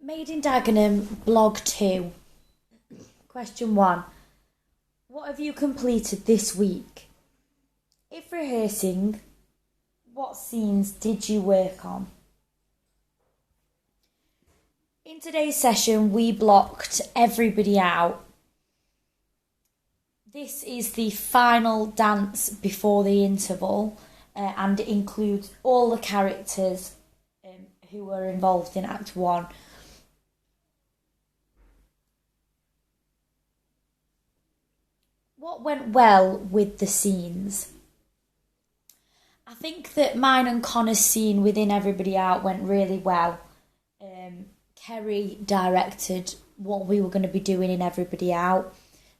Made in Dagenham, blog 2. Question 1. What have you completed this week? If rehearsing, what scenes did you work on? In today's session, we blocked everybody out. This is the final dance before the interval and it includes all the characters who were involved in Act 1. What went well with the scenes? I think that mine and Connor's scene within Everybody Out went really well. Kerry directed what we were going to be doing in Everybody Out,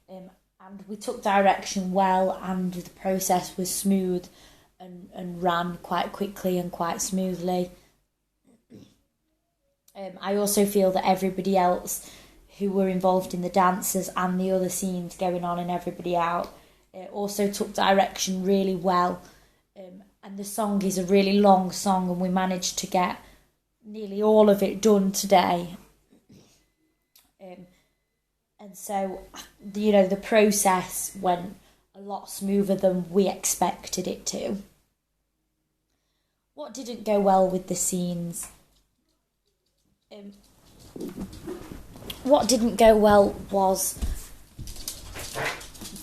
and we took direction well, and the process was smooth and ran quite quickly and quite smoothly. I also feel that everybody else who were involved in the dances and the other scenes going on in Everybody Out also took direction really well. And the song is a really long song and we managed to get nearly all of it done today. And so, the process went a lot smoother than we expected it to. What didn't go well with the scenes? What didn't go well was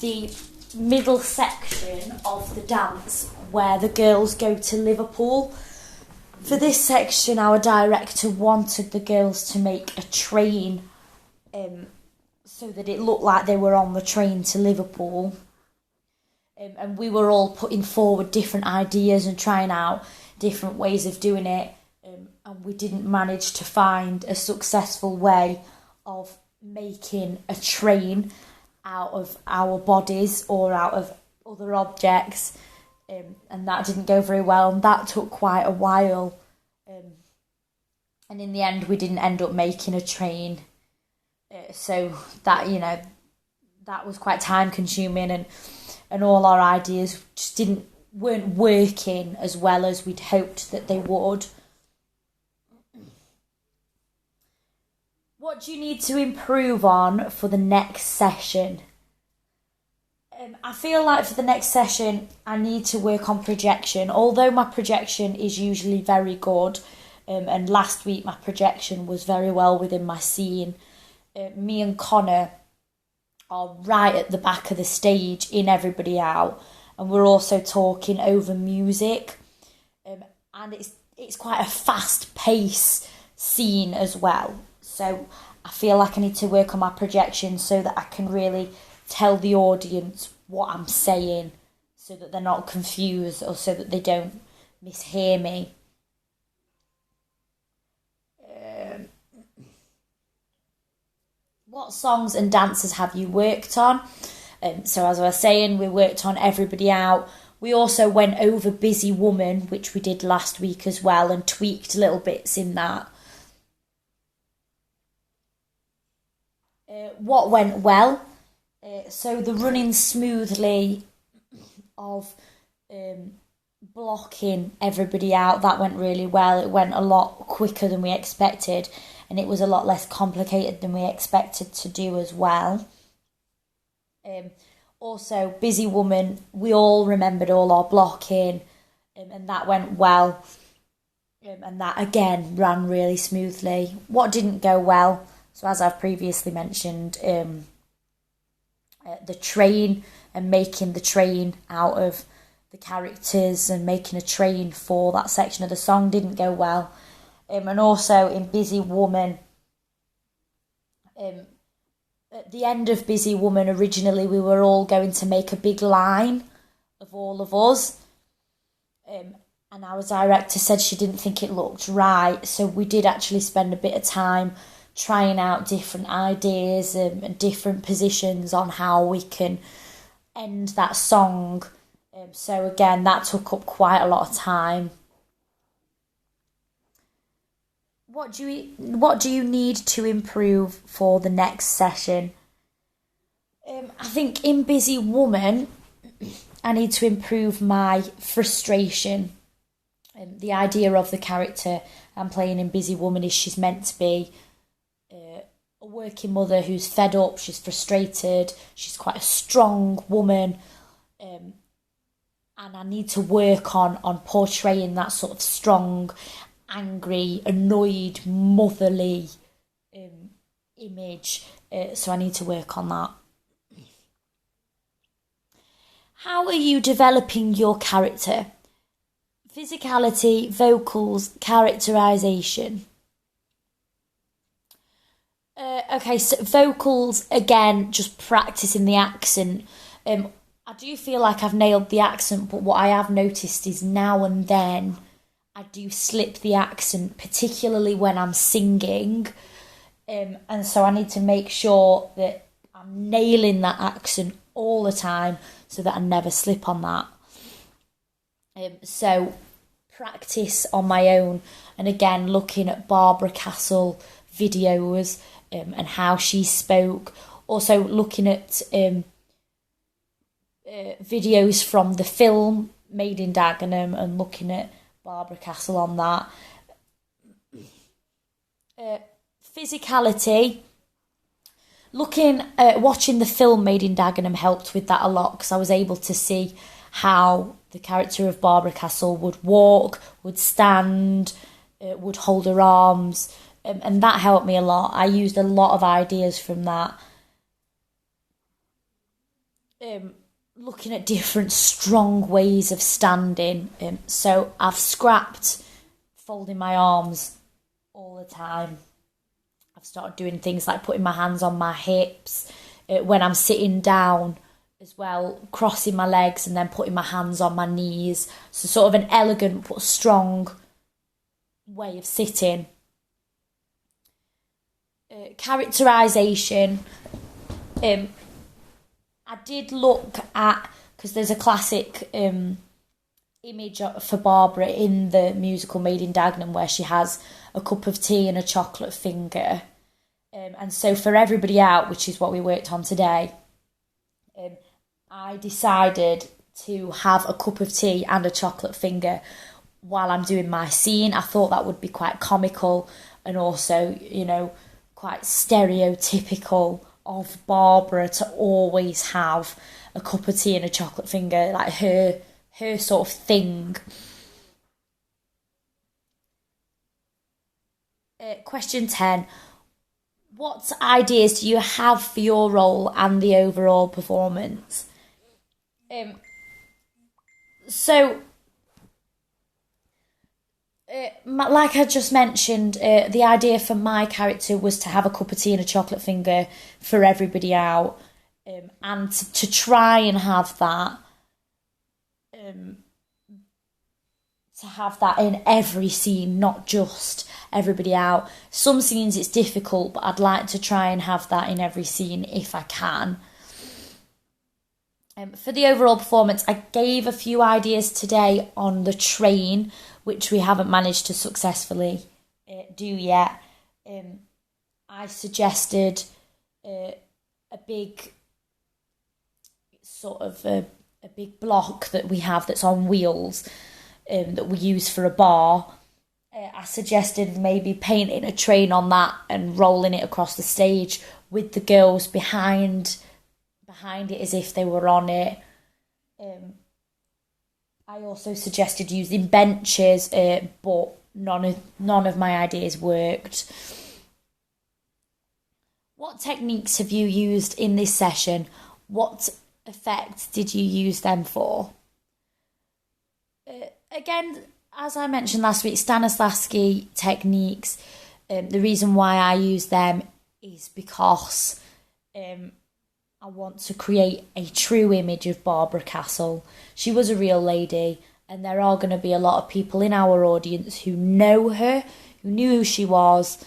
the middle section of the dance where the girls go to Liverpool. For this section, our director wanted the girls to make a train so that it looked like they were on the train to Liverpool. And we were all putting forward different ideas and trying out different ways of doing it. And we didn't manage to find a successful way of making a train out of our bodies or out of other objects, and that didn't go very well, and that took quite a while, and in the end we didn't end up making a train, so that that was quite time consuming, and all our ideas just weren't working as well as we'd hoped that they would. What do you need to improve on for the next session? I feel like for the next session, I need to work on projection. Although my projection is usually very good, and last week my projection was very well within my scene, me and Connor are right at the back of the stage in Everybody Out, and we're also talking over music, and it's quite a fast-paced scene as well. So I feel like I need to work on my projection so that I can really tell the audience what I'm saying so that they're not confused or so that they don't mishear me. What songs and dances have you worked on? So as I was saying, we worked on Everybody Out. We also went over Busy Woman, which we did last week as well, and tweaked little bits in that. What went well? So the running smoothly of blocking Everybody Out, that went really well. It went a lot quicker than we expected, and it was a lot less complicated than we expected to do as well. Also, Busy Woman, we all remembered all our blocking, and that went well. And that again ran really smoothly. What didn't go well? So as I've previously mentioned, the train and making the train out of the characters and making a train for that section of the song didn't go well. And also in Busy Woman, at the end of Busy Woman, originally we were all going to make a big line of all of us. And our director said she didn't think it looked right. So we did actually spend a bit of time trying out different ideas and different positions on how we can end that song. So again, that took up quite a lot of time. What do you need to improve for the next session? I think in Busy Woman, I need to improve my frustration. The idea of the character I'm playing in Busy Woman is she's meant to be working mother who's fed up, she's frustrated, she's quite a strong woman, and I need to work on portraying that sort of strong, angry, annoyed, motherly image, so I need to work on that. How are you developing your character? Physicality, vocals, characterisation. Okay, so vocals, again, just practicing the accent. I do feel like I've nailed the accent, but what I have noticed is now and then I do slip the accent, particularly when I'm singing. And so I need to make sure that I'm nailing that accent all the time so that I never slip on that. So practice on my own, and again, looking at Barbara Castle videos and how she spoke. Also looking at videos from the film Made in Dagenham and looking at Barbara Castle on that. Physicality, watching the film Made in Dagenham helped with that a lot, because I was able to see how the character of Barbara Castle would walk, would stand, would hold her arms, and that helped me a lot. I used a lot of ideas from that. Looking at different strong ways of standing. So I've scrapped folding my arms all the time. I've started doing things like putting my hands on my hips when I'm sitting down as well, crossing my legs and then putting my hands on my knees. So sort of an elegant but strong way of sitting. Characterisation. I did look at, because there's a classic image for Barbara in the musical Made in Dagenham where she has a cup of tea and a chocolate finger. And so for Everybody Out, which is what we worked on today, I decided to have a cup of tea and a chocolate finger while I'm doing my scene. I thought that would be quite comical and also, quite stereotypical of Barbara to always have a cup of tea and a chocolate finger, like her sort of thing. Question 10. What ideas do you have for your role and the overall performance? Like I just mentioned, the idea for my character was to have a cup of tea and a chocolate finger for Everybody Out, and to try and have that, to have that in every scene, not just Everybody Out. Some scenes it's difficult, but I'd like to try and have that in every scene if I can. For the overall performance, I gave a few ideas today on the train, which we haven't managed to successfully do yet. I suggested a big sort of a big block that we have that's on wheels that we use for a bar. I suggested maybe painting a train on that and rolling it across the stage with the girls behind it as if they were on it. I also suggested using benches, but none of my ideas worked. What techniques have you used in this session? What effect did you use them for? Again, as I mentioned last week, Stanislavski techniques. The reason why I use them is because I want to create a true image of Barbara Castle. She was a real lady, and there are going to be a lot of people in our audience who know her, who knew who she was,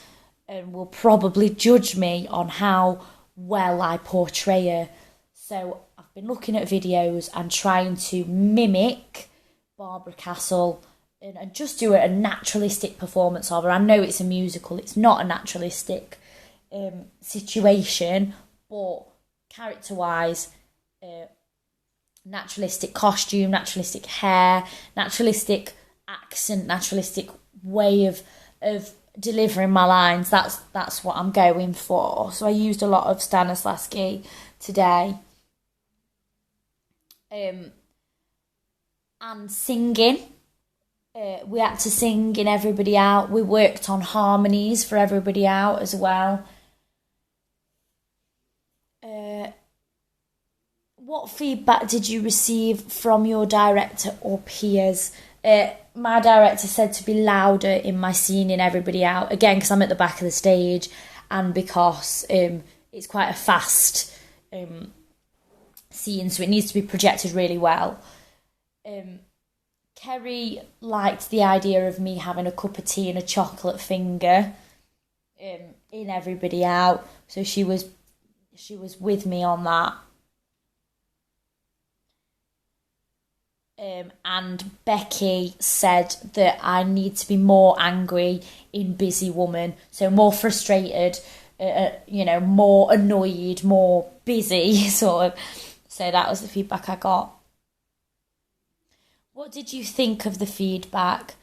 and will probably judge me on how well I portray her. So I've been looking at videos and trying to mimic Barbara Castle and just do a naturalistic performance of her. I know it's a musical, it's not a naturalistic situation, but character-wise, naturalistic costume, naturalistic hair, naturalistic accent, naturalistic way of delivering my lines. That's what I'm going for. So I used a lot of Stanislavski today. And singing. We had to sing in Everybody Out. We worked on harmonies for Everybody Out as well. What feedback did you receive from your director or peers? My director said to be louder in my scene in Everybody Out. Again, because I'm at the back of the stage and because it's quite a fast scene, so it needs to be projected really well. Kerry liked the idea of me having a cup of tea and a chocolate finger in Everybody Out, so she was with me on that. And Becky said that I need to be more angry in Busy Woman, so more frustrated, more annoyed, more busy, sort of. So that was the feedback I got. What did you think of the feedback?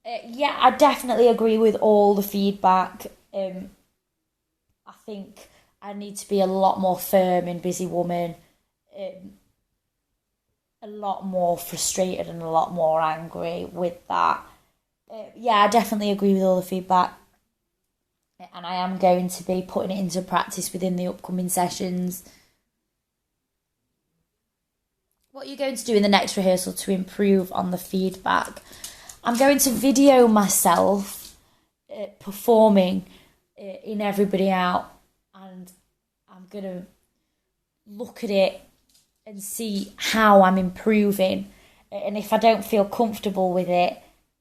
I definitely agree with all the feedback. I think I need to be a lot more firm in Busy Woman, a lot more frustrated and a lot more angry with that. I definitely agree with all the feedback. And I am going to be putting it into practice within the upcoming sessions. What are you going to do in the next rehearsal to improve on the feedback? I'm going to video myself performing in Everybody Out, and I'm going to look at it and see how I'm improving. And if I don't feel comfortable with it,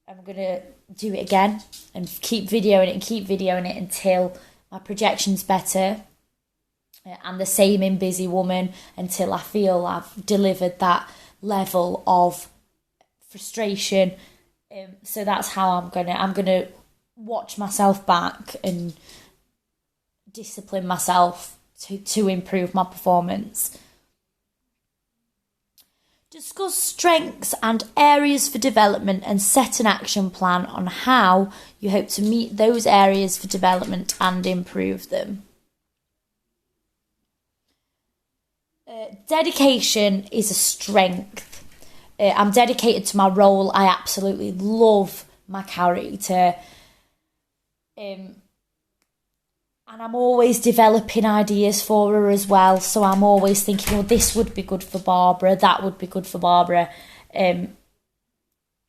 I'm going to do it again and keep videoing it until my projection's better. And the same in Busy Woman until I feel I've delivered that level of frustration. So that's how I'm gonna watch myself back and discipline myself to improve my performance. Discuss strengths and areas for development and set an action plan on how you hope to meet those areas for development and improve them. Dedication is a strength. I'm dedicated to my role. I absolutely love my character. And I'm always developing ideas for her as well. So I'm always thinking, well, this would be good for Barbara, that would be good for Barbara.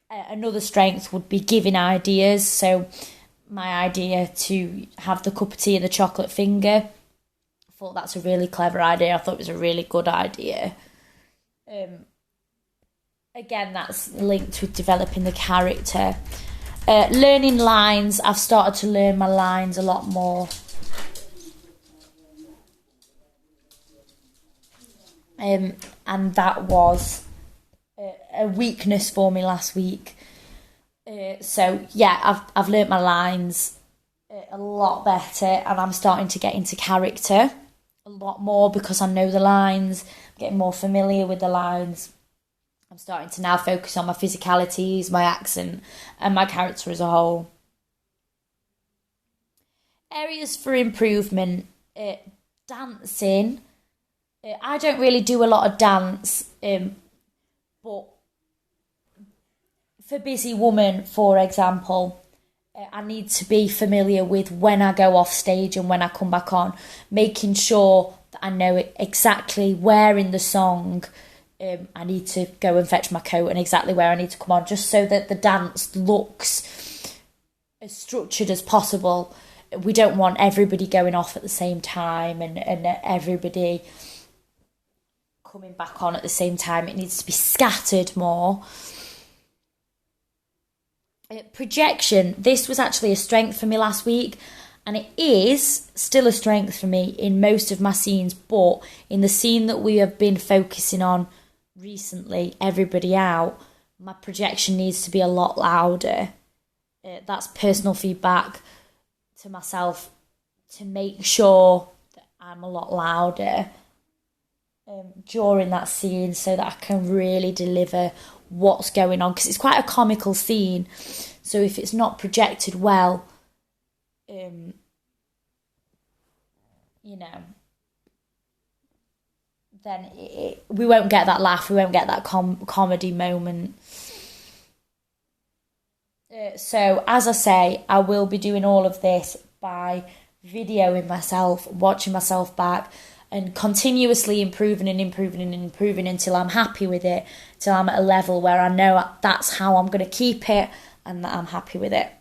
Another strength would be giving ideas. So my idea to have the cup of tea and the chocolate finger, I thought that's a really clever idea. I thought it was a really good idea. Again, that's linked with developing the character. Learning lines. I've started to learn my lines a lot more. And that was a weakness for me last week. I've learnt my lines a lot better, and I'm starting to get into character a lot more because I know the lines. I'm getting more familiar with the lines. I'm starting to now focus on my physicalities, my accent, and my character as a whole. Areas for improvement. Dancing. I don't really do a lot of dance, but for Busy Woman, for example, I need to be familiar with when I go off stage and when I come back on, making sure that I know exactly where in the song I need to go and fetch my coat and exactly where I need to come on, just so that the dance looks as structured as possible. We don't want everybody going off at the same time and everybody coming back on at the same time. It needs to be scattered more. Projection. This was actually a strength for me last week, and it is still a strength for me in most of my scenes, but in the scene that we have been focusing on recently, Everybody Out, my projection needs to be a lot louder. That's personal feedback to myself, to make sure that I'm a lot louder during that scene so that I can really deliver what's going on, because it's quite a comical scene, so if it's not projected well, you know, then we won't get that laugh, we won't get that comedy moment. So, as I say, I will be doing all of this by videoing myself, watching myself back, and continuously improving and improving and improving until I'm happy with it, till I'm at a level where I know that's how I'm going to keep it and that I'm happy with it.